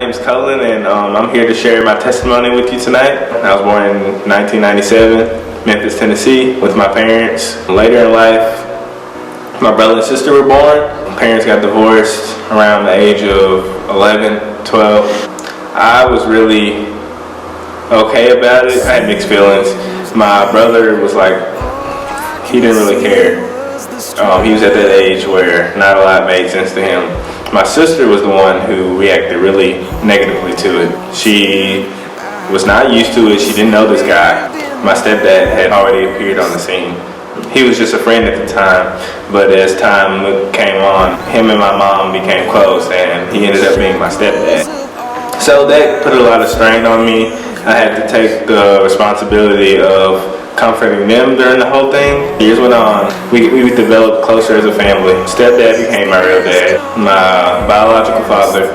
My name is Cullen, and I'm here to share my testimony with you tonight. I was born in 1997, Memphis, Tennessee, with my parents. Later in life, my brother and sister were born. My parents got divorced around the age of 11, 12. I was really okay about it. I had mixed feelings. My brother was like, he didn't really care. He was at that age where not a lot made sense to him. My sister was the one who reacted really negatively to it. She was not used to it. She didn't know this guy. My stepdad had already appeared on the scene. He was just a friend at the time, but as time came on, him and my mom became close, and he ended up being my stepdad. So that put a lot of strain on me. I had to take the responsibility of comforting them during the whole thing. Years went on. We developed closer as a family. Stepdad became my real dad. My biological father,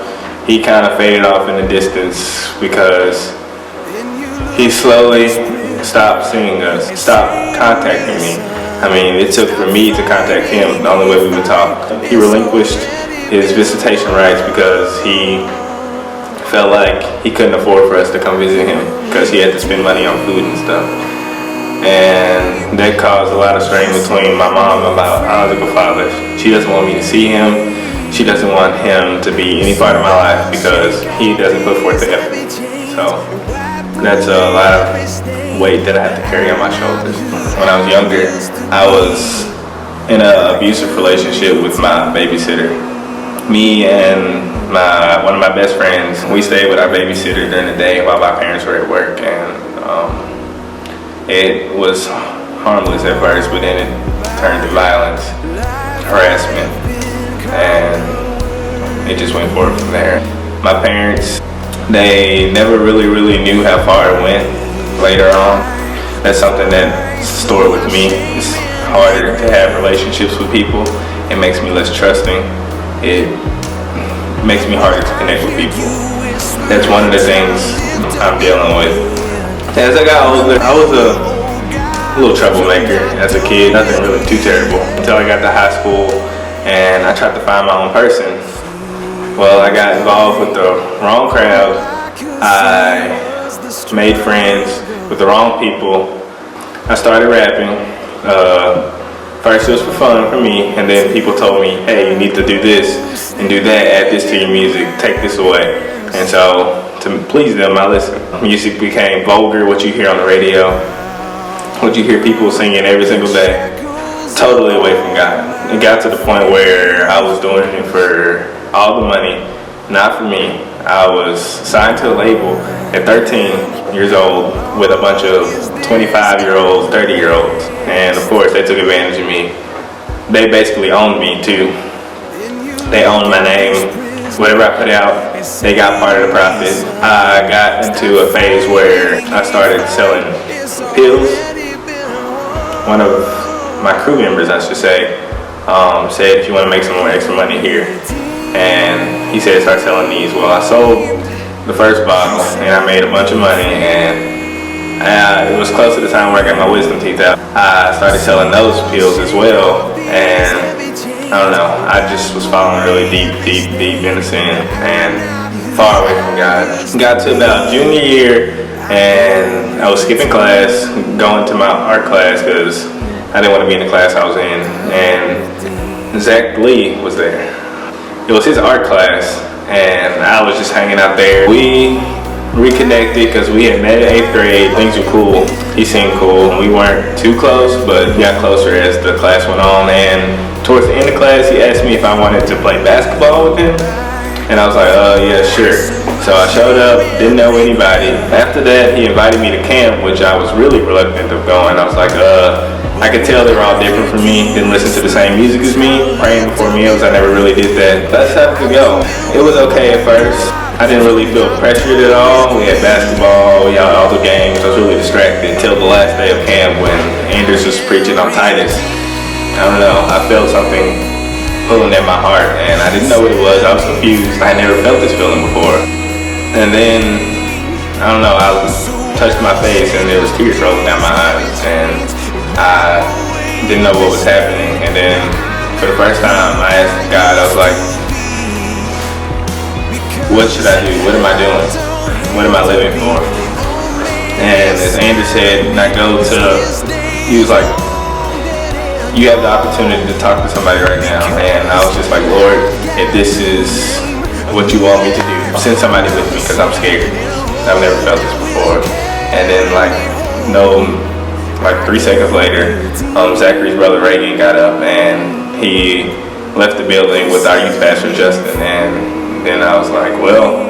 he kind of faded off in the distance because he slowly stopped seeing us, stopped contacting me. I mean, it took for me to contact him the only way we would talk. He relinquished his visitation rights because he felt like he couldn't afford for us to come visit him because he had to spend money on food and stuff. And that caused a lot of strain between my mom and my biological father. She doesn't want me to see him. She doesn't want him to be any part of my life because he doesn't put forth the effort. So that's a lot of weight that I have to carry on my shoulders. When I was younger, I was in an abusive relationship with my babysitter. Me and one of my best friends, we stayed with our babysitter during the day while my parents were at work, and it was harmless at first, but then it turned to violence, harassment, and it just went forward from there. My parents, they never really knew how far it went later on. That's something that's stored with me. It's harder to have relationships with people. It makes me less trusting. It makes me harder to connect with people. That's one of the things I'm dealing with. As I got older, I was a little troublemaker as a kid, nothing really too terrible, until I got to high school and I tried to find my own person. Well, I got involved with the wrong crowd. I made friends with the wrong people. I started rapping. First it was for fun for me, and then people told me, hey, you need to do this and do that, add this to your music, take this away. And so, to please them, I listened. Music became vulgar, what you hear on the radio, what you hear people singing every single day, totally away from God. It got to the point where I was doing it for all the money, not for me. I was signed to a label at 13 years old with a bunch of 25-year-olds, 30-year-olds, and of course they took advantage of me. They basically owned me too. They owned my name. Whatever I put out, they got part of the profit. I got into a phase where I started selling pills. One of my crew members, I should say, said, if you want to make some more extra money here. And he said, start selling these. Well, I sold the first bottle and I made a bunch of money, and it was close to the time where I got my wisdom teeth out. I started selling those pills as well, and I don't know, I just was falling really deep into sin and far away from God. Got to about junior year and I was skipping class, going to my art class because I didn't want to be in the class I was in, and Zach Lee was there. It was his art class, and I was just hanging out there. We reconnected because we had met in 8th grade. Things were cool. He seemed cool. We weren't too close, but we got closer as the class went on. And towards the end of class, he asked me if I wanted to play basketball with him. And I was like, yeah, sure. So I showed up, didn't know anybody. After that, he invited me to camp, which I was really reluctant of going. I was like, I could tell they were all different from me, didn't listen to the same music as me, praying before meals, I never really did that. That's how it could go. It was okay at first. I didn't really feel pressured at all. We had basketball, we had all the games. I was really distracted until the last day of camp when Anders was preaching on Titus. I don't know, I felt something pulling at my heart, and I didn't know what it was. I was confused. I had never felt this feeling before. And then, I don't know, I touched my face and there was tears rolling down my eyes, and I didn't know what was happening. And then for the first time I asked God, I was like, what should I do? What am I doing? What am I living for? And as Andrew said, and I go to, he was like, you have the opportunity to talk to somebody right now. And I was just like, Lord, if this is what you want me to do, send somebody with me because I'm scared. I've never felt this before. And then like 3 seconds later, Zachary's brother Reagan got up and he left the building with our youth pastor Justin. And then I was like, well,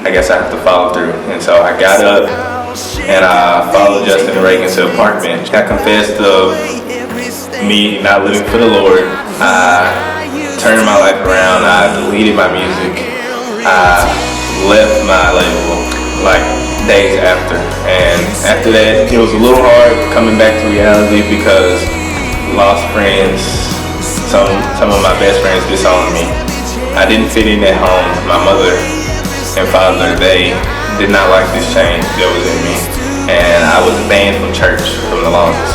I guess I have to follow through. And so I got up and I followed Justin and Reagan to a park bench. I confessed of me not living for the Lord. I turned my life around. I deleted my music. I left my label like days after. And after that, it was a little hard coming back to reality because lost friends, some of my best friends disowned me. I didn't fit in at home. My mother and father, they did not like this change that was in me. And I was banned from church from the longest.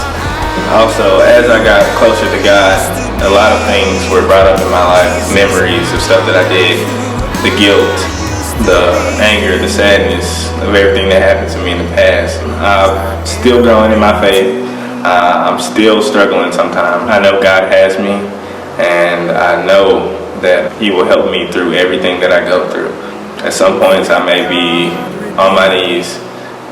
Also, as I got closer to God, a lot of things were brought up in my life, memories of stuff that I did, the guilt, the anger, the sadness of everything that happened to me in the past. I'm still growing in my faith. I'm still struggling sometimes. I know God has me, and I know that He will help me through everything that I go through. At some points I may be on my knees,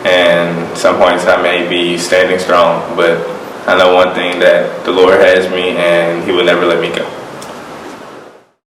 and some points I may be standing strong, but I know one thing, that the Lord has me and He will never let me go.